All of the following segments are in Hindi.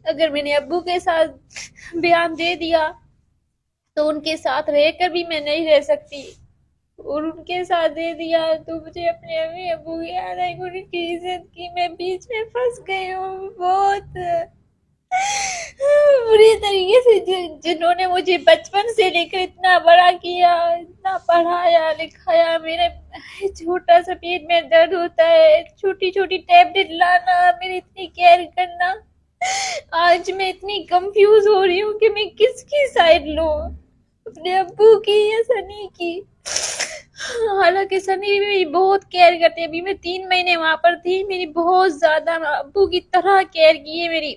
अगर मैंने अब्बू के साथ बयान दे दिया तो उनके साथ रहकर भी मैं नहीं रह सकती, और उनके साथ दे दिया तो मुझे अपने अम्मी अब्बू की याद आई, उनकी इज्जत की मैं बीच में फंस गई हूँ बहुत बुरी तरीके से। जिन्होंने मुझे बचपन से लेकर इतना बड़ा किया, इतना पढ़ाया लिखाया, मेरे छोटा सा पेट में दर्द होता है, छोटी छोटी टैबलेट लाना, मेरी इतनी केयर करना, आज मैं इतनी कंफ्यूज हो रही हूँ कि मैं किसकी साइड लूं, अपने अब्बू की या सनी की। हालांकि सनी भी बहुत केयर करते हैं, अभी मैं 3 महीने वहां पर थी, मेरी बहुत ज्यादा अब्बू की तरह केयर की है मेरी,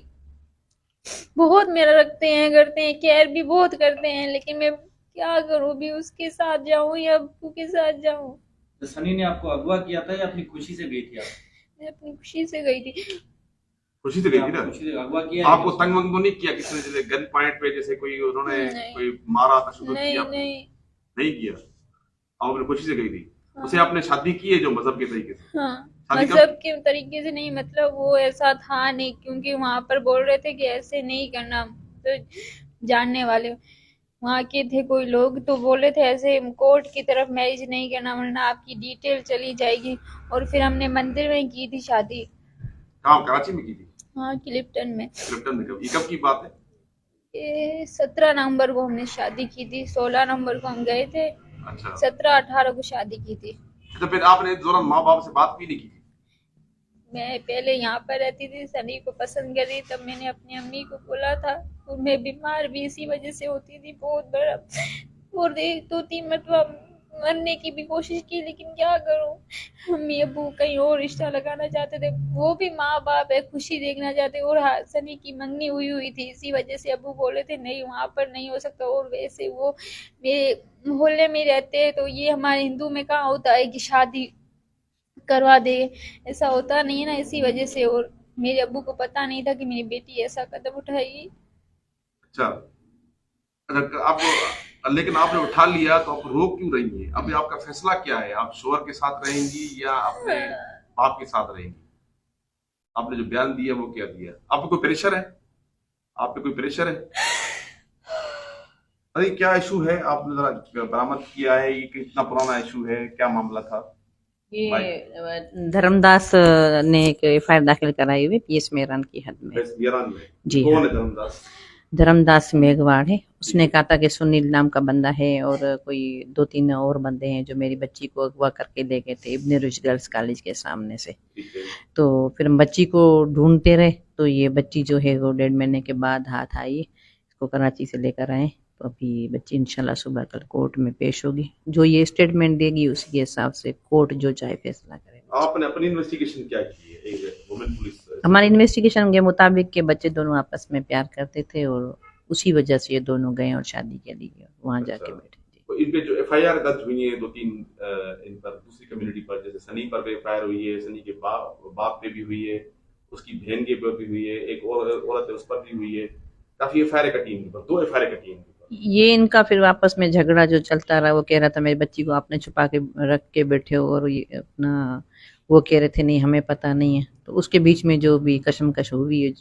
बहुत मेरा रखते हैं, करते हैं, केयर भी बहुत करते हैं, लेकिन मैं क्या करूं, भी उसके साथ जाऊं या अब्बू के साथ जाऊं। तो सनी ने आपको अगवा किया था या अपनी खुशी से गई थी आप? मैं अपनी खुशी से गई थी। खुशी से गई थी ना? खुशी से अगवा किया है आपको तंग वंग तो नहीं किया किसी ने, जैसे गन पॉइंट पे जैसे कोई उन्होंने नहीं कोई मारा था शुरू नहीं किया? नहीं। नहीं किया। आप अपनी खुशी से गई थी। हाँ उसे आपने शादी की है जो मजहब के तरीके से? हाँ। शादी मजहब कब? के तरीके से नहीं, मतलब वो ऐसा था नहीं, क्योंकि वहां पर बोल रहे थे कि ऐसे नहीं करना, तो जानने वाले वहाँ के थे कोई लोग, तो बोले थे ऐसे कोर्ट की तरफ मैरिज नहीं करना वरना आपकी डिटेल चली जाएगी, और फिर हमने मंदिर में की थी शादी। कहाँ, कराची में की थी? हाँ, क्लिफ्टन में। क्लिफ्टन में। कब, ये कब की बात है? ये 17 नवंबर को हमने शादी की थी, 16 नवंबर को हम गए थे, अच्छा। 17-18 को शादी की थी। तो फिर आपने इस दौरान माँ बाप से बात भी नहीं की थी? मैं पहले यहाँ पर रहती थी, सनी को पसंद कर रही, तब मैंने अपनी अम्मी को बोला था, और मैं बीमार भी इसी वजह से होती थी बहुत बड़ा, और 1 2 3 मतलब मरने की भी कोशिश की, लेकिन क्या करूं, अम्मी अब्बू कहीं और रिश्ता लगाना चाहते थे, वो भी माँ बाप है, खुशी देखना चाहते, और हाँ, सनी की मंगनी हुई हुई थी, इसी वजह से अब्बू बोले थे नहीं वहां पर नहीं हो सकता, और वैसे वो मेरे मोहल्ले में रहते हैं, तो ये हमारे हिंदू में कहाँ होता है कि शादी करवा दे, ऐसा होता नहीं है ना, इसी वजह से, और मेरे अब्बू को पता नहीं था कि मेरी बेटी ऐसा कदम उठाएगी। अच्छा। अच्छा, आप लेकिन आपने उठा लिया तो आप रोक क्यों रही हैं? अभी आपका फैसला क्या है? आप शोहर के साथ रहेंगी या अपने बाप के साथ रहेंगी? आपने जो बयान दिया वो क्या दिया? आपको कोई प्रेशर है? आप पे कोई प्रेशर है? अरे क्या इशू है? आपने जरा बरामद किया है, ये कितना पुराना इशू है, क्या मामला था? भाई, ये धर्मदास ने एक एफआईआर दाखिल कराई हुई पीएस मेरन की हद में। बस ईरान में। जी कौन हाँ, है धर्मदास? धर्मदास मेघवाड़ है। उसने कहा था कि सुनील नाम का बंदा है और कोई 2 3 और बंदे हैं जो मेरी बच्ची को अगवा करके ले गए थे इब्ने रुशद गर्ल्स कॉलेज के सामने से। ठीक है। तो फिर हम बच्ची को ढूंढते रहे, तो ये बच्ची जो है वो 1.5 महीने के बाद हाथ आई। इसको कराची से लेकर आए, तो अभी बच्ची इंशाल्लाह सुबह कल कोर्ट में पेश होगी। जो ये स्टेटमेंट देगी उसी के हिसाब से कोर्ट जो चाहे फैसला करे। आपने अपनी इन्वेस्टिगेशन क्या की है? एक वुमेन पुलिस। हमारी इन्वेस्टिगेशन के मुताबिक के बच्चे दोनों आपस में प्यार करते थे और उसी वजह से ये दोनों गए और शादी के लिए वहां अच्छा। जाके बैठे। तो इन पे जो एफआईआर दर्ज हुई है 2 3 इन पर दूसरी कम्युनिटी पर, जैसे सनी पर भी एफआईआर हुई है, सनी के बाप पे भी हुई है, उसकी बहन के पर भी हुई है, एक और औरत है उस पर भी हुई है, काफी एफआईआर कटी इनके ऊपर, 2 एफआईआर कटी इनके ऊपर। ये इनका फिर आपस में झगड़ा जो चलता रहा, वो कह रहा था मेरी बच्ची को आपने छुपा के रख के बैठे हो, और ये अपना वो कह रहे थे नहीं हमें पता नहीं है। तो उसके बीच में जो भी कशमकश हुई है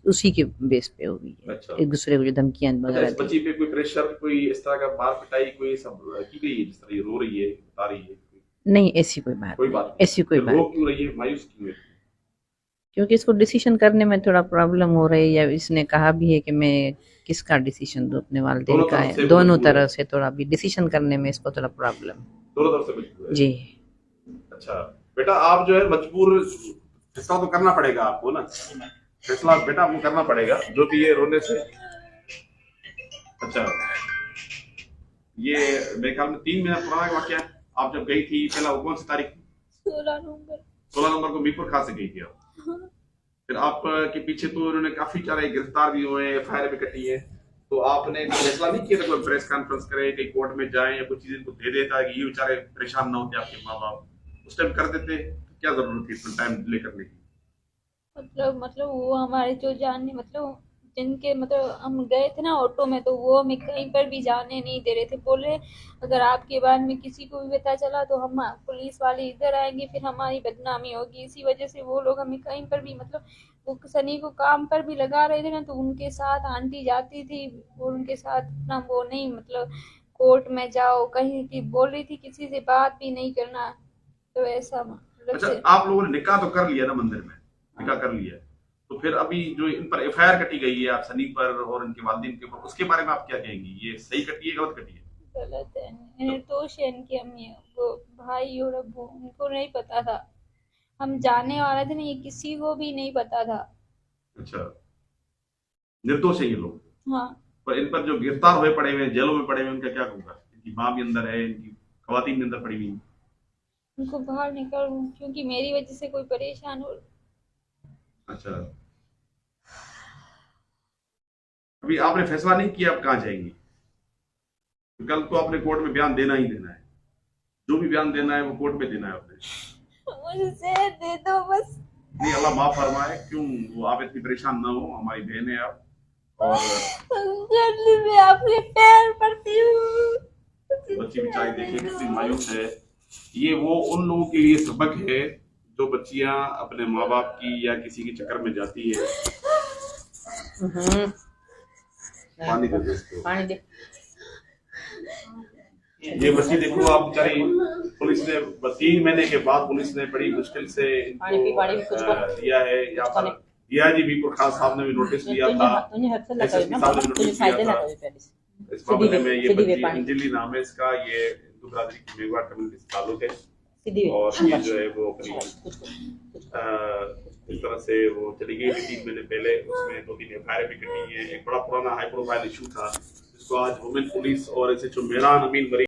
उसी के बेस पे हुई है। अच्छा। एक दूसरे को जो धमकियां अच्छा, वगैरह इस दी। बच्ची पे कोई प्रेशर, कोई इस तरह का मार पिटाई कोई सब की गई है? जिस तरह ये रो रही है, बता रही है, नहीं ऐसी कोई बात कोई नहीं, बात ऐसी कोई नहीं? बात रो नहीं। क्यों रही है, मायूस क्यों है? क्योंकि इसको डिसीजन करने में थोड़ा प्रॉब्लम हो रही है, या इसने कहा भी है कि मैं किसका डिसीजन दूं, अपने वालिदैन दोनों का तरफ से है, वो दोनों मजबूर है। तरह से थोड़ा भी डिसीजन करने में इसको थोड़ा प्रॉब्लम। दोनों तरफ से मजबूर है। जी अच्छा बेटा, आप जो है मजबूर, फैसला तो करना पड़ेगा आपको ना, फैसला बेटा आपको करना पड़ेगा, जो भी ये रोने से। अच्छा, ये मेरे ख्याल में 3 महीना पुराना वाकया है। आप जब गई थी पहला, वो कौन सी तारीख थी? 16 नवंबर। 16 नंबर को मीरपुर खां से गई थी आप। फिर आप के पीछे तो उन्होंने काफी सारे गिरफ्तार भी हुए, एफआईआर भी कटी है, तो आपने फैसला नहीं किया था कोई प्रेस कॉन्फ्रेंस करे, कहीं कोर्ट में जाए या कुछ चीज इनको दे देता कि ये बेचारे परेशान ना होते आपके माँ बाप, उस टाइम कर देते? तो क्या जरूरत थी इतना टाइम डिले करने की? मतलब वो हमारे जो जानने, मतलब जिनके मतलब हम गए थे ना ऑटो में, तो वो हमें कहीं पर भी जाने नहीं दे रहे थे। बोल रहे अगर आपके बारे में किसी को भी पता चला तो हम पुलिस वाले इधर आएंगे, फिर हमारी बदनामी होगी। इसी वजह से वो लोग हमें कहीं पर भी मतलब वो सनी को काम पर भी लगा रहे थे ना, तो उनके साथ आंटी जाती थी और उनके साथ ना वो नहीं मतलब कोर्ट में जाओ कहीं की बोल रही थी, किसी से बात भी नहीं करना। तो ऐसा मतलब अच्छा, से आप लोगों ने निकाह तो कर लिया ना मंदिर में, निकाह कर लिया है, तो फिर अभी जो इन पर एफआईआर कटी गई है आप सनी पर और इनके वालिदैन के ऊपर, उसके बारे में आप क्या कहेंगी? ये सही कटी है, गलत कटी है? गलत है। निर्दोष है इनकी अम्मी, वो भाई और अब्बू, उनको नहीं पता था। हम जाने वाले थे ना, ये किसी को भी नहीं पता था। अच्छा, निर्दोष है ये लोग, हाँ, पर इन पर जो गिरफ्तार हुए पड़े हुए हैं, जेलों में पड़े हुए हैं, उनका क्या होगा? इनकी माँ भी अंदर है, इनकी खवातीन भी अंदर पड़ी हुई हैं। उनको बाहर निकाल, क्योंकि मेरी वजह से कोई परेशान हो। अच्छा, अभी आपने फैसला नहीं किया आप कहाँ जाएंगी? कल तो आपने कोर्ट में बयान देना ही देना है, जो भी बयान देना है वो कोर्ट में देना है आपने। मुझे दे दो बस। नहीं, अल्लाह माफ फरमाए, क्यों वो आप इतनी परेशान ना हो, हमारी बहन है आप। और गली में आपके पैर पड़ती हूँ। बच्ची बेचारी देखिए कितनी मायूस है। ये वो उन लोगों के लिए सबक है जो बच्चियां अपने माँ बाप की या किसी के चक्कर में जाती है। पानी दे दो इसको। पानी दे। ये बच्ची देखो आप बेचारी, पुलिस ने 3 महीने के बाद पुलिस ने बड़ी मुश्किल से इनको दिया है। यहाँ पर डीआईजी बीपुर खान साहब ने भी नोटिस दिया था, एसएसपी साहब ने नोटिस दिया था इस मामले में। ये बच्ची अंजलि नाम है इसका, ये हिंदू बरादरी की मेघवाड़ कम्युनिटी से ताल्लुक है और ये जो है वो अपनी इस तरह से वो चली गई थी 3 महीने पहले। उसमें 2-3 एफआईआर भी कटी है। एक बड़ा पुराना हाई प्रोफाइल इशू था जिसको आज वुमेन पुलिस और एसएचओ मेहरान अमीन